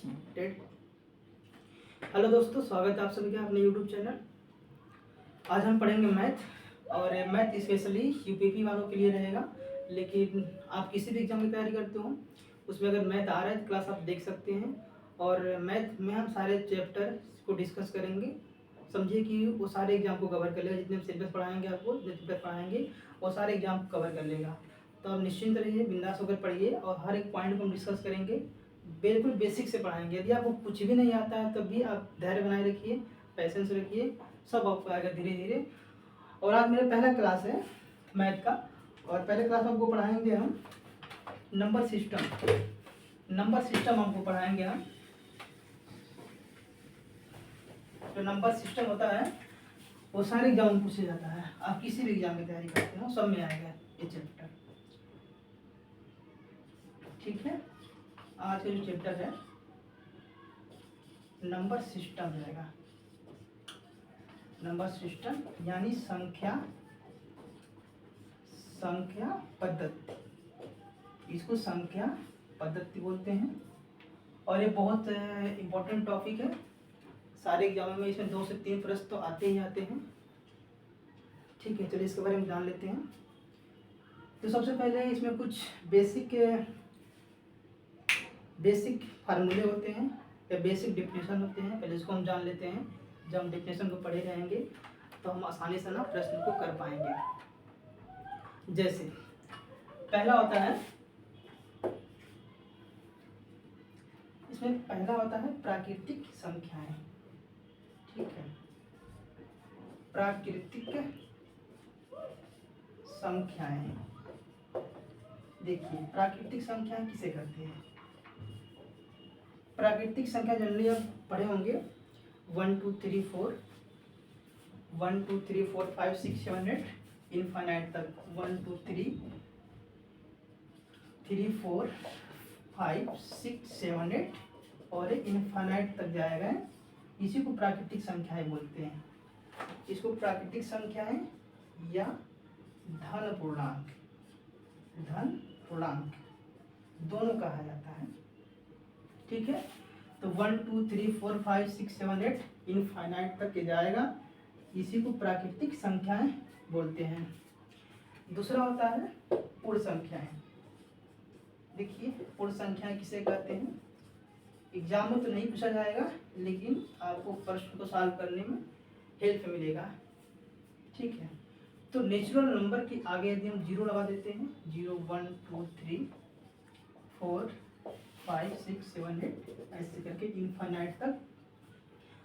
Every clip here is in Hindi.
डेट। हेलो दोस्तों, स्वागत है आप सभी का अपने यूट्यूब चैनल। आज हम पढ़ेंगे मैथ, और मैथ स्पेशली यूपीपी वालों के लिए रहेगा। लेकिन आप किसी भी एग्जाम की तैयारी करते हो उसमें अगर मैथ आ रहा है तो क्लास आप देख सकते हैं। और मैथ में हम सारे चैप्टर को डिस्कस करेंगे। समझिए कि वो सारे एग्जाम को कवर कर लेगा। जितने सिलेबस पढ़ाएंगे आपको, जितने चैप्टर पढ़ाएंगे वो सारे एग्जाम को कवर कर लेगा। तो आप निश्चिंत रहिए, बिंदास होकर पढ़िए और हर एक पॉइंट को हम डिस्कस करेंगे। बिल्कुल बेसिक से पढ़ाएंगे। यदि आपको कुछ भी नहीं आता है तब भी आप धैर्य बनाए रखिए, पैसेंस रखिए, सब आपको आएगा धीरे धीरे। और आज मेरा पहला क्लास है मैथ का, और पहले क्लास में आपको पढ़ाएंगे हम नंबर सिस्टम। नंबर सिस्टम हमको पढ़ाएंगे हम। जो नंबर सिस्टम होता है वो सारे एग्जाम में पूछा जाता है। आप किसी भी एग्जाम की तैयारी करते हो सब में आएगा ये चैप्टर। ठीक है, आज का जो चैप्टर है नंबर सिस्टम रहेगा। नंबर सिस्टम यानी संख्या पद्धति। इसको संख्या पद्धति बोलते हैं। और ये बहुत इम्पोर्टेंट टॉपिक है। सारे एग्जामों में इसमें 2 से 3 प्रश्न तो आते ही आते हैं। ठीक है, चलिए इसके बारे में जान लेते हैं। तो सबसे पहले इसमें कुछ बेसिक फार्मूले होते हैं या बेसिक डेफिनेशन होते हैं। पहले इसको हम जान लेते हैं। जब हम डेफिनेशन को पढ़े रहेंगे तो हम आसानी से ना प्रश्न को कर पाएंगे। जैसे पहला होता है, इसमें पहला होता है प्राकृतिक संख्याएं। ठीक है, प्राकृतिक संख्याएं। देखिए प्राकृतिक संख्याएं किसे कहते हैं। प्राकृतिक संख्या जनरली आप पढ़े होंगे 1 2 3 4 1 2 3 4 5 6 7 8 इनफाइनाइट तक। 1 2 3 3 4 5 6 7 8 और इनफाइनाइट तक जाएगा। इसी को प्राकृतिक संख्याएं बोलते हैं। इसको प्राकृतिक संख्याएं या धन पूर्णांक दोनों कहा जाता है। ठीक है, तो 1 2 3 4 5 6 7 8 इनफाइनाइट तक के जाएगा। इसी को प्राकृतिक संख्याएं बोलते हैं। दूसरा होता है पूर्ण संख्याएं। देखिए पूर्ण संख्याएं किसे कहते हैं। एग्जाम में तो नहीं पूछा जाएगा लेकिन आपको प्रश्न को सॉल्व करने में हेल्प मिलेगा। ठीक है, तो नेचुरल नंबर के आगे यदि हम 0 लगा देते हैं, 0 1 2 3 4 5 6 7 8 ऐसे करके इनफाइनाइट तक।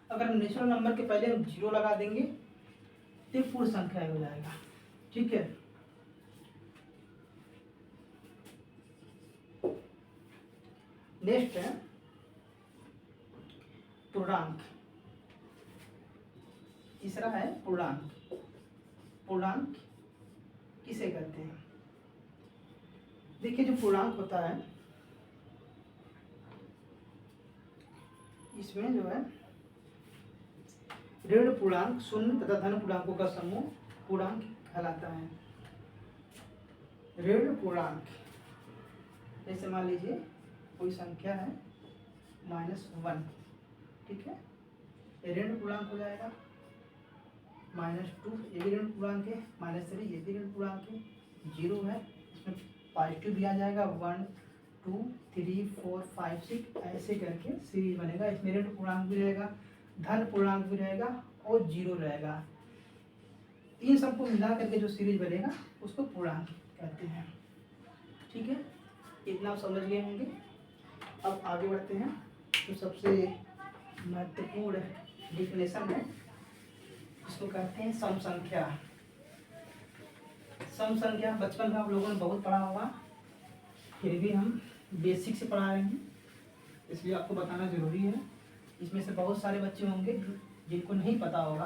अगर हम नेचुरल नंबर के पहले हम 0 लगा देंगे तो पूर्ण संख्या हो जाएगा। ठीक है, नेक्स्ट है पूर्णांक। तीसरा है पूर्णांक। पूर्णांक किसे कहते हैं। देखिए जो पूर्णांक होता है इसमें जो है ऋण पूर्णांक, शून्य तथा धन पूर्णांकों का समूह पूर्णांक कहलाता है। ऋण पूर्णांक जैसे मान लीजिए कोई संख्या है -1। ठीक है, ये ऋण पूर्णांक हो जाएगा। -2 ये भी ऋण पूर्णांक है। -3 ये भी ऋण पूर्णांक है। 0 है, इसमें पॉजिटिव भी आ जाएगा। 1 2 3 4 5 6 ऐसे करके सीरीज बनेगा। इसमें ऋण पूर्णांक भी रहेगा, धन पूर्णांक भी रहेगा और 0 रहेगा। इन सबको मिला करके जो सीरीज बनेगा उसको पूर्णांक कहते हैं। ठीक है, इतना आप समझ गए होंगे। अब आगे बढ़ते हैं। तो सबसे महत्वपूर्ण डिफिनेशन है, इसको कहते हैं सम संख्या। सम संख्या बचपन में आप लोगों ने बहुत पढ़ा होगा, फिर भी हम बेसिक से पढ़ा रहे हैं इसलिए आपको बताना जरूरी है। इसमें से बहुत सारे बच्चे होंगे जिनको नहीं पता होगा,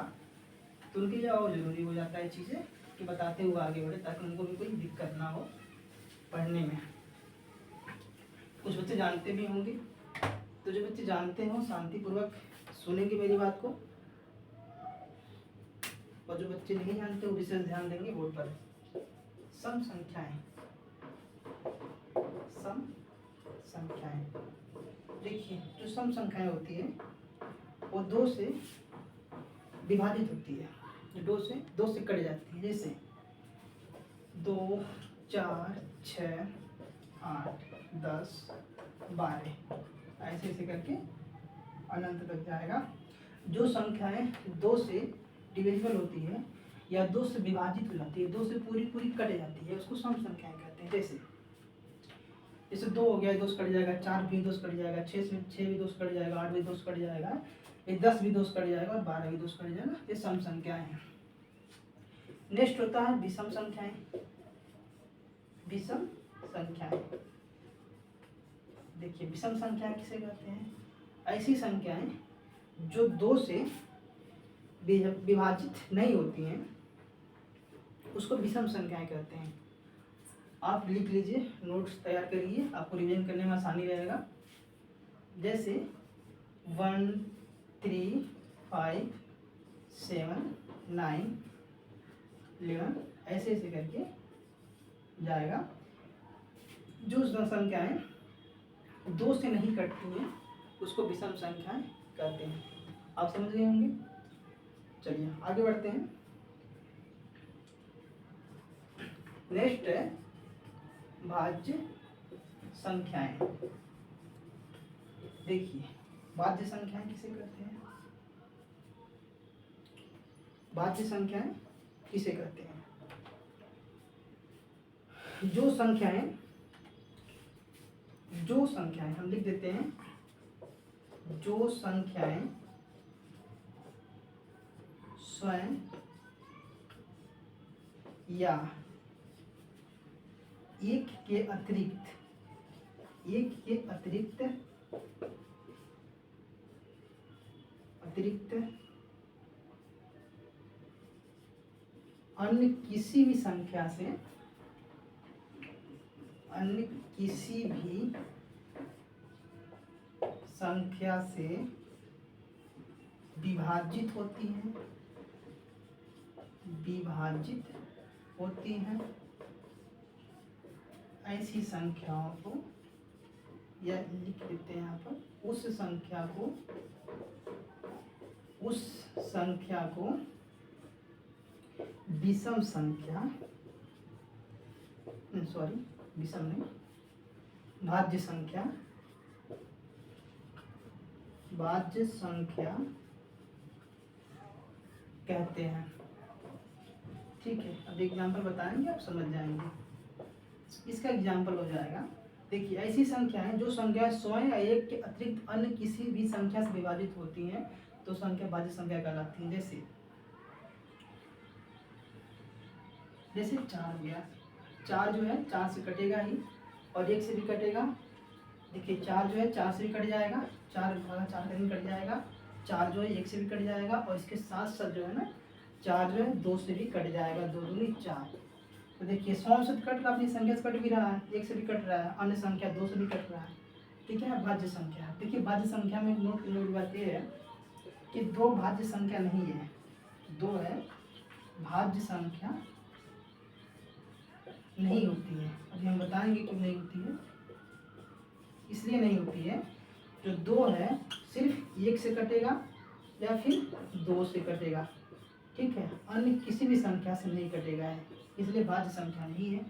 तो उनके लिए और जरूरी हो जाता है चीज़ें कि बताते हुए आगे बढ़े, ताकि उनको भी कोई दिक्कत ना हो पढ़ने में। कुछ बच्चे जानते भी होंगे, तो जो बच्चे जानते हो शांतिपूर्वक सुनेंगे मेरी बात को, और जो बच्चे नहीं जानते वो विशेष ध्यान देंगे बोर्ड पर। सम संख्याएं देखिए जो सम संख्याएं होती है वो दो से विभाजित होती है, दो से कट जाती है। जैसे 2, 4, 6, 8, 10, 12 ऐसे ऐसे करके अनंत तक जाएगा। जो संख्याएं दो से डिविजिबल होती है या दो से विभाजित हो जाती है, दो से पूरी पूरी कट जाती है, उसको सम संख्याएं कहते हैं। जैसे 2 हो गया, 2 से कट जाएगा, 4 भी 2 से कट जाएगा, 6 भी 2 से कट जाएगा, 8 भी 2 से कट जाएगा, 10 भी 2 से कट जाएगा और 12 भी 2 से कट जाएगा। ये सम संख्याएं हैं। नेक्स्ट होता है विषम संख्याएं। विषम संख्याएं, देखिए विषम संख्याएं किसे कहते हैं? ऐसी संख्याएं जो दो से विभाजित नहीं होती हैं उसको विषम संख्याएं कहते हैं। आप लिख लीजिए, नोट्स तैयार करिए, आपको रिवीजन करने में आसानी रहेगा। जैसे 1, 3, 5, 7, 9, 11 ऐसे ऐसे करके जाएगा। जो संख्याएं दो से नहीं कटती हैं उसको विषम संख्याएं कहते हैं। आप समझ गए होंगे। चलिए आगे बढ़ते हैं। नेक्स्ट है भाज्य संख्याएं। देखिए भाज्य संख्याएं किसे कहते हैं? भाज्य संख्याएं किसे कहते हैं? जो संख्याएं हम लिख देते हैं, जो संख्याएं स्वयं या एक के अतिरिक्त अन्य किसी भी संख्या से विभाजित होती हैं, ऐसी संख्याओं को, या लिख देते हैं यहाँ पर, उस संख्या को विषम संख्या, विषम नहीं, भाज्य संख्या कहते हैं। ठीक है, अब एग्जाम्पल बताएंगे, आप समझ जाएंगे। इसका एग्जाम्पल हो जाएगा, देखिए ऐसी संख्याएं जो संख्या स्वयं या एक के अतिरिक्त अन्य किसी भी संख्या से विभाजित होती हैं तो संख्या भाज्य संख्या कहलाती है। जैसे 4 हो गया, 4 जो है 4 से कटेगा ही और 1 से भी कटेगा। देखिए 4 जो है 4 से भी कट जाएगा, 4 भागा 4 से भी कट जाएगा, 4 जो है 1 से भी कट जाएगा और इसके साथ साथ जो है ना 4 जो है 2 से भी कट जाएगा, 2 दूनी 4। तो देखिए 100 से कट रहा, अपनी संख्या से कट भी रहा है, 1 से भी कट रहा है, अन्य संख्या 2 से भी कट रहा है। ठीक है, भाज्य संख्या। देखिए भाज्य संख्या में नोट करने वाली बात ये है कि 2 भाज्य संख्या नहीं है, 2 है भाज्य संख्या नहीं होती है। अभी हम बताएंगे क्यों नहीं होती है। इसलिए नहीं होती है, जो 2 है सिर्फ 1 से कटेगा या फिर 2 से कटेगा। ठीक है, अन्य किसी भी संख्या से नहीं कटेगा है, इसलिए भाज्य संख्या नहीं है।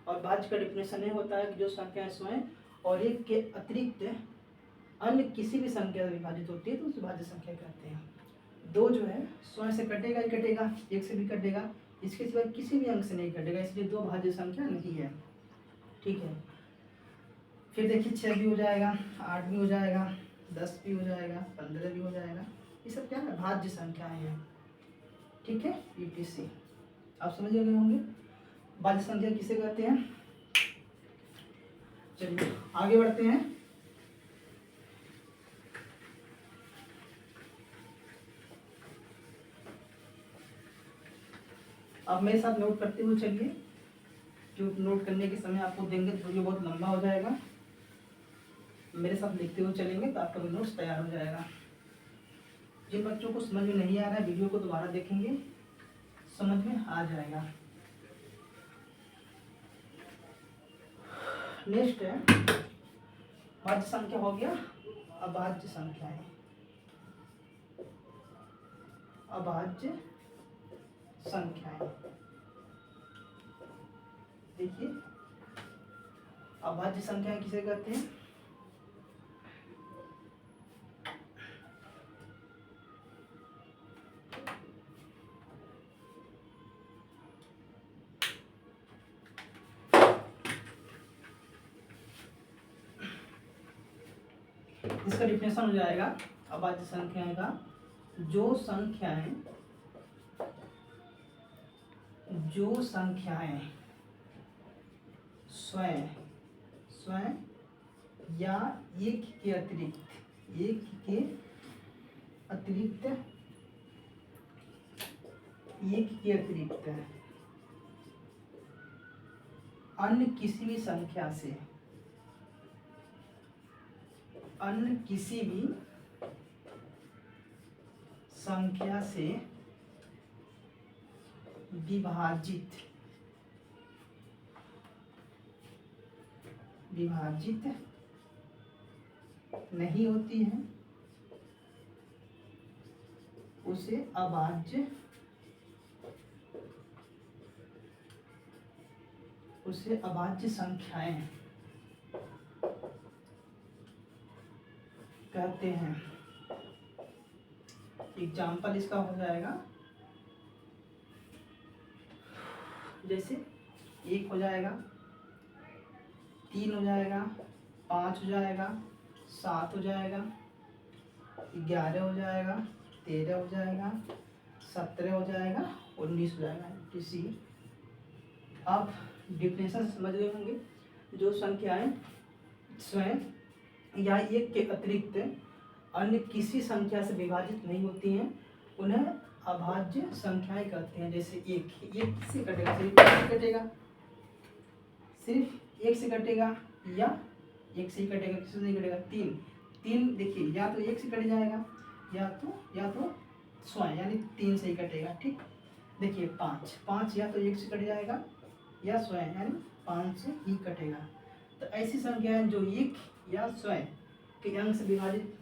और भाज्य का डेफिनेशन ये होता है कि जो संख्या स्वयं और एक के अतिरिक्त अन्य किसी भी संख्या से विभाजित होती है तो उसे भाज्य संख्या कहते हैं। 2 जो है स्वयं से कटेगा ही कटेगा, 1 से भी कटेगा, इसके सिवाय किसी भी अंक से नहीं कटेगा, इसलिए 2 भाज्य संख्या नहीं है। ठीक है, फिर देखिए 6 भी हो जाएगा, 8 भी हो जाएगा, 10 भी हो जाएगा, 15 भी हो जाएगा। ये सब क्या है? भाज्य संख्याएं हैं। ठीक है, ETC आप समझ गए होंगे भाज्य संख्या किसे कहते हैं। चलिए आगे बढ़ते हैं। अब मेरे साथ नोट करते हुए चलिए, जो नोट करने के समय आपको देंगे तो वीडियो बहुत लंबा हो जाएगा। मेरे साथ लिखते हुए चलेंगे तो आपका नोट्स तैयार हो जाएगा। जिन बच्चों को समझ में नहीं आ रहा है वीडियो को दोबारा देखेंगे, समझ में आ जाएगा। नेक्स्ट है भाज्य संख्या हो गया अभाज्य संख्याएं, अभाज्य संख्याएं। देखिए अभाज्य संख्याएं किसे कहते हैं? इसका डिफिनेशन हो जाएगा अभाज्य संख्याएं का, जो संख्याएं स्वयं या एक के अतिरिक्त अन्य किसी भी संख्या से विभाजित नहीं होती है, उसे अभाज्य संख्याएं कहते हैं। एग्जाम्पल इसका हो जाएगा, जैसे 1 हो जाएगा, 3 हो जाएगा, 5 हो जाएगा, 7 हो जाएगा, 11 हो जाएगा, 13 हो जाएगा, 17 हो जाएगा, 19 हो जाएगा। इसी आप डिफिनेशन समझ गए होंगे। जो संख्याएं स्वयं या एक के अतिरिक्त अन्य किसी संख्या से विभाजित नहीं होती हैं, उन्हें अभाज्य संख्याएं कहते हैं। जैसे एक से कटेगा, सिर्फ एक से कटेगा या एक से ही कटेगा, किसी से नहीं कटेगा। 3 देखिए, या तो एक से कट जाएगा या तो स्वयं यानी 3 से ही कटेगा। ठीक, देखिए 5 या तो एक से कट जाएगा या स्वयं यानी 5 से ही कटेगा। तो ऐसी संख्याएं जो एक या स्वयं के अंक से विभाजित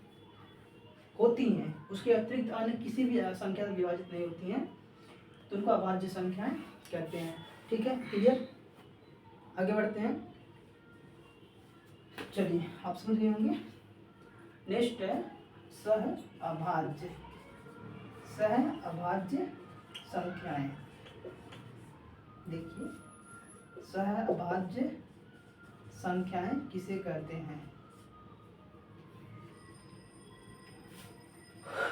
होती हैं, उसके अतिरिक्त अन्य किसी भी संख्या से विभाजित नहीं होती हैं, तो उनको अभाज्य संख्याएं कहते हैं। ठीक है, क्लियर? आगे बढ़ते हैं। चलिए, आप समझ गए होंगे। नेक्स्ट है सहअभाज्य संख्याएं। देखिए सहअभाज्य संख्याएं किसे कहते हैं?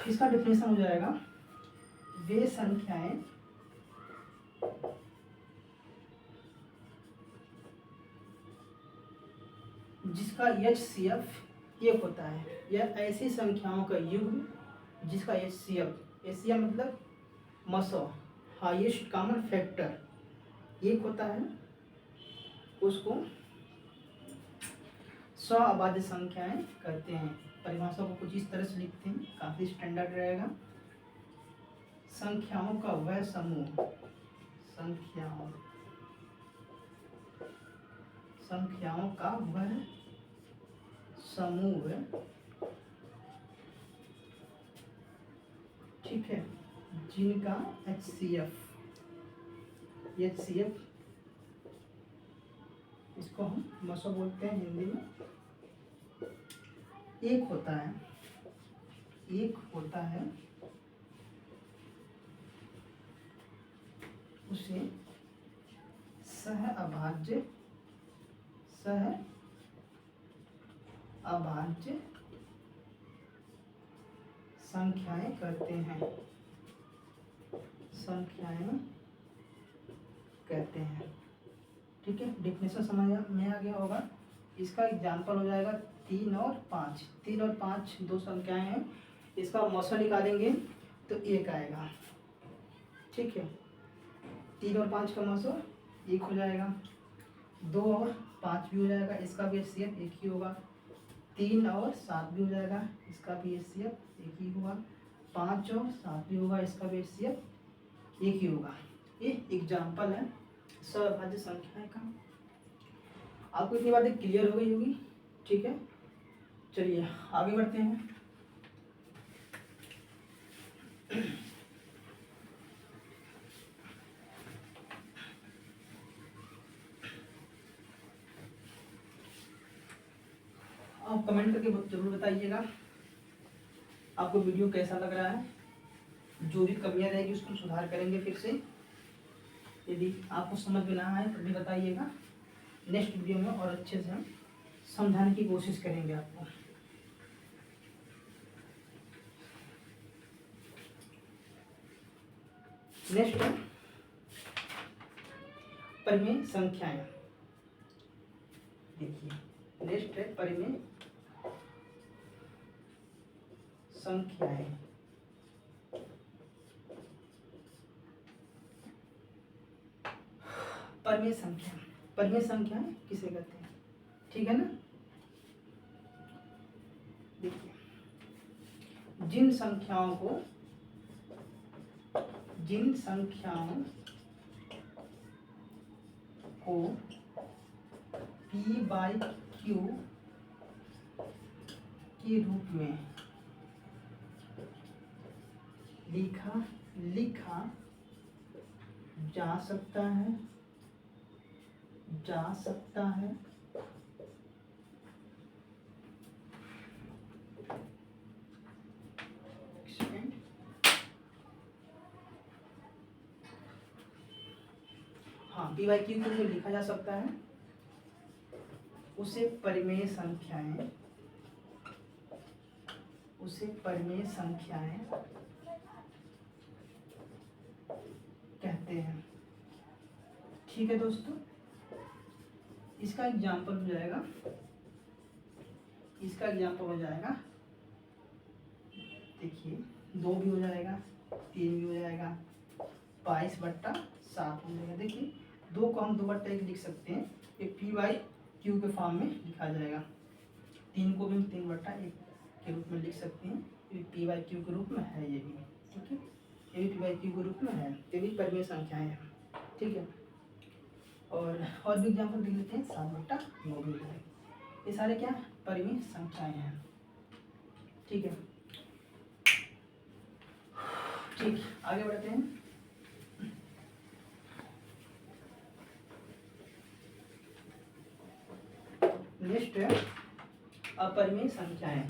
इसका डिफिनेशन हो जाएगा, वे संख्याएं जिसका HCF 1 होता है, या ऐसी संख्याओं का युग्म जिसका HCF मतलब मसो हाईएस्ट कॉमन फैक्टर 1 होता है, उसको सहअभाज्य संख्याएं कहते हैं। परिभाषा को कुछ इस तरह से लिखते हैं, काफी स्टैंडर्ड रहेगा। संख्याओं का वह समूह, संख्याओं का वह समूह, ठीक है, जिनका HCF इसको हम मसो बोलते हैं हिंदी में, 1 होता है, उसे सहअभाज्य संख्याएं कहते हैं। ठीक है, डिफिनेशन समझ में आ गया होगा। इसका एग्जाम्पल हो जाएगा 3 और 5। 3 और 5 दो संख्याएं हैं, इसका मौसा निकालेंगे तो 1 आएगा। ठीक है, 3 और 5 का मौसा 1 हो जाएगा, 2 और 5 भी हो जाएगा, इसका भी HCF 1 ही होगा। 3 और 7 भी हो जाएगा, इसका भी HCF 1 ही होगा। 5 और 7 भी होगा, इसका भी HCF 1 ही होगा। ये एग्जाम्पल है सहअभाज्य संख्याएं का। आपको इतनी बातें क्लियर हो गई होगी। ठीक है, चलिए आगे बढ़ते हैं। आप कमेंट करके जरूर बताइएगा आपको वीडियो कैसा लग रहा है। जो भी कमियां रहेगी उसको सुधार करेंगे फिर से। यदि आपको समझ में ना आए तो भी बताइएगा, नेक्स्ट वीडियो में और अच्छे से हम समझाने की कोशिश करेंगे आपको। नेक्स्ट है परिमेय संख्याएं। देखिए नेक्स्ट है परिमेय संख्याएं। परिमेय संख्या, परिमेय संख्याएं किसे कहते हैं, ठीक है ना। देखिए जिन संख्याओं को p बाई क्यू के रूप में लिखा जा सकता है हाँ पी बाई क्यू को जो लिखा जा सकता है उसे परिमेय संख्याएं कहते हैं, ठीक है दोस्तों। इसका एग्जाम्पल हो जाएगा, देखिए 2 भी हो जाएगा, 3 भी हो जाएगा, 22/7 हो जाएगा। देखिए 2 को हम 2/1 लिख सकते हैं, ये पी बाई क्यू के फॉर्म में लिखा जाएगा। 3 को भी हम 3/1 के रूप में लिख सकते हैं, ये पी बाई क्यू के रूप में है, ये भी ठीक है, ये भी पी बाई क्यू के रूप में है, ये भी परिमेय संख्याएं हैं, ठीक है। और भी एग्जाम्पल देख लेते हैं, 7/9 भी है। ये सारे क्या परिमेय संख्याएं हैं, ठीक है। ठीक आगे बढ़ते हैं। नेक्स्ट है अपरिमेय संख्याएं।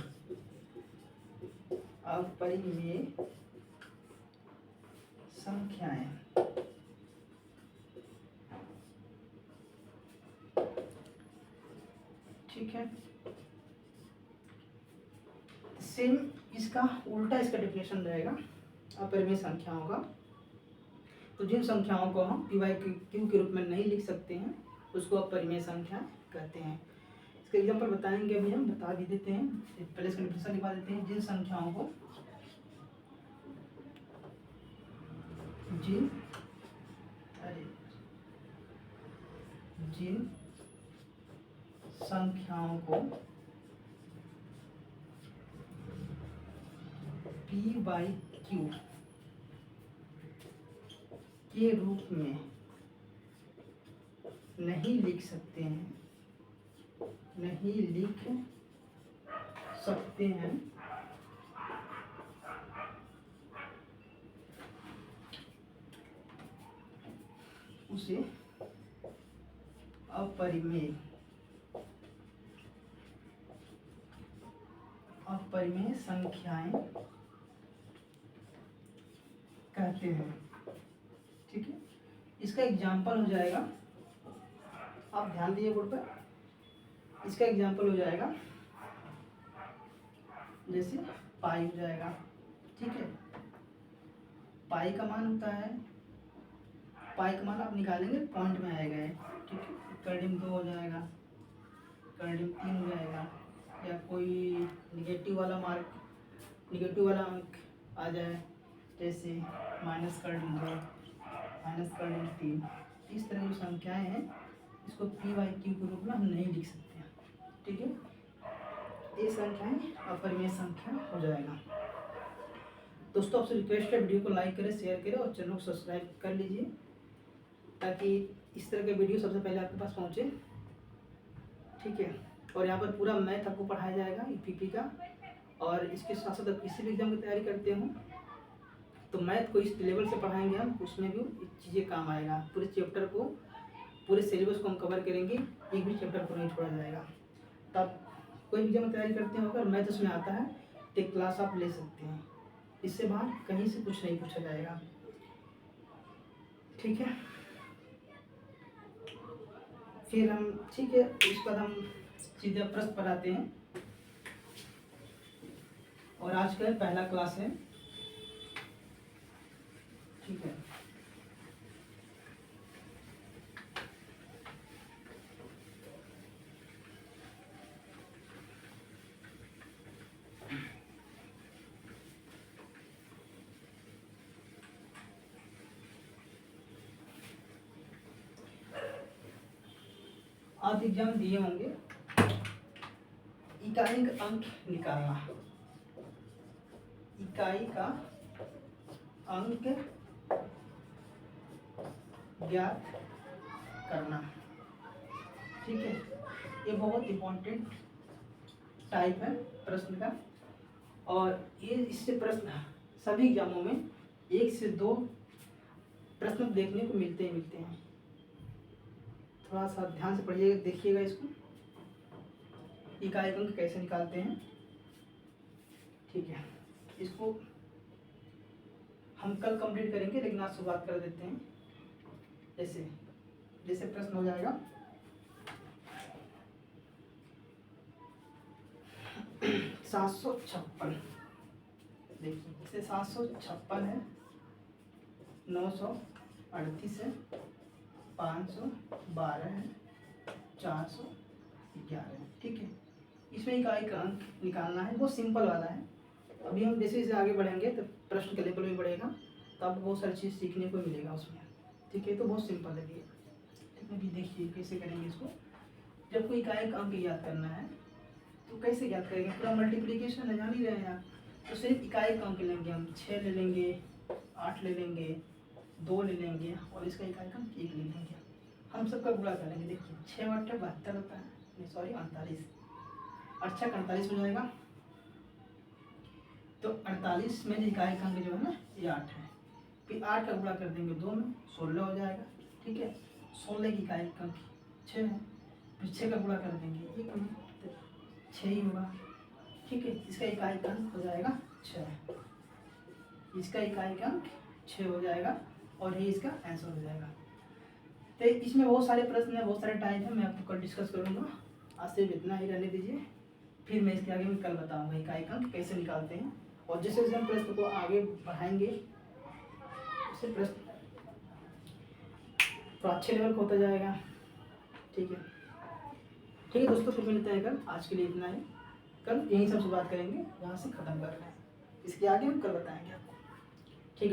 ठीक है, सेम इसका उल्टा इसका डेफिनेशन रहेगा अपरिमेय संख्याओं का। तो जिन संख्याओं को हम पी बाई क्यू के रूप में नहीं लिख सकते हैं उसको अपरिमेय संख्या कहते हैं। इसका एग्जाम्पल बताएंगे, अभी हम बता भी देते हैं, पहले इसका डेफिनेशन लिखवा देते हैं। जिन संख्याओं को पी बाई क्यू के रूप में नहीं लिख सकते हैं उसे अपरिमेय संख्याएं कहते हैं, ठीक है। इसका एग्जाम्पल हो जाएगा, आप ध्यान दीजिए बोर्ड पर। इसका एग्जाम्पल हो जाएगा जैसे पाई हो जाएगा, ठीक है। पाई का मान होता है, पाई का मान आप निकालेंगे पॉइंट में आएगा, ठीक है। कर्डिम 2 हो जाएगा, कर्डिम 3 हो जाएगा, या कोई निगेटिव वाला अंक आ जाए, जैसे -कर्डिम 2, -कर्डिम 3। इस तरह की संख्याएं हैं, इसको पी बाई क्यू के रूप में हम नहीं लिख सकते हैं, ठीक है। ये संख्याएं अपरिमेय संख्या हो जाएगा। दोस्तों आपसे रिक्वेस्ट है, वीडियो को लाइक करें, शेयर करें और चैनल को सब्सक्राइब कर लीजिए, ताकि इस तरह के वीडियो सबसे पहले आपके पास पहुंचे, ठीक है। और यहाँ पर पूरा मैथ आपको पढ़ाया जाएगा यूपीपी का। और इसके साथ साथ आप किसी भी एग्जाम की तैयारी करते हो तो मैथ को इस लेवल से पढ़ाएंगे हम, उसमें भी चीज़ें काम आएगा। पूरे चैप्टर को, पूरे सिलेबस को हम कवर करेंगे, एक भी चैप्टर को नहीं छोड़ा जाएगा। तब कोई एग्जाम की तैयारी करते हो अगर मैथ उसमें आता है तो एक क्लास आप ले सकते हैं, इससे बाहर कहीं से कुछ नहीं पूछा जाएगा। ठीक है, फिर हम ठीक है इस पर हम सीधे प्रश्न पर आते हैं। और आज का पहला क्लास है। ठीक है, आप एग्जाम दिए होंगे, इकाई का अंक निकालना, इकाई का अंक ज्ञात करना। ठीक है, ये बहुत इम्पोर्टेंट टाइप है प्रश्न का। और ये इससे प्रश्न सभी एग्जामों में 1 से 2 प्रश्न देखने को मिलते हैं। थोड़ा सा ध्यान से पढ़िएगा, देखिएगा इसको, इकाई अंक कैसे निकालते हैं। ठीक है, इसको हम कल कंप्लीट करेंगे, लेकिन आज शुरुआत कर देते हैं। जैसे प्रश्न हो जाएगा 756। देखिए, जैसे 756 है, 938 है, 512 है, 411 है। ठीक है, इसमें इकाई का अंक निकालना है, बहुत सिंपल वाला है। अभी हम जैसे जैसे आगे बढ़ेंगे तो प्रश्न के लेवल भी बढ़ेगा, तो आपको बहुत सारी चीज़ सीखने को मिलेगा उसमें। ठीक है, तो बहुत सिंपल है ये। ठीक है, देखिए कैसे करेंगे इसको। जब कोई इकाई का अंक याद करना है तो कैसे याद करेंगे, पूरा मल्टीप्लिकेशन है, जान ही रहे हैं आप। तो सिर्फ इकाई का अंक लेंगे हम, 6 ले लेंगे, 8 ले लेंगे, 2 ले लेंगे, और इसका इकाई का अंक 1 ले लेंगे। हम सबका गुणा करेंगे। देखिए 6 × 8 = 72 होता है, नहीं सॉरी 48, 8 × 48 हो जाएगा। तो 48 में इकाई का अंक जो है ना ये 8 है। फिर 8 का गुणा कर देंगे 2 में, 16 हो जाएगा। ठीक है, 16 की इकाई का अंक 6 है। फिर 6 का गुणा कर देंगे 1 में, तो 6 ही होगा। ठीक है, इसका इकाई का अंक हो जाएगा 6, इसका इकाई का अंक 6 हो जाएगा, और ये इसका आंसर हो जाएगा। तो इसमें बहुत सारे प्रश्न हैं, बहुत सारे टाइप हैं, मैं आपको कल डिस्कस करूँगा। आज सिर्फ इतना ही रहने दीजिए, फिर मैं इसके आगे में कल बताऊँगा इकाई का अंक कैसे निकालते हैं। और जैसे जैसे हम प्रश्न को आगे बढ़ाएंगे उससे प्रश्न तो अच्छे लेवल का होता जाएगा। ठीक है दोस्तों, फिर मिलते हैं कल। आज के लिए इतना है, कल यहीं सब से बात करेंगे, यहाँ से ख़त्म कर रहे हैं, इसके आगे हम कल बताएंगे आपको।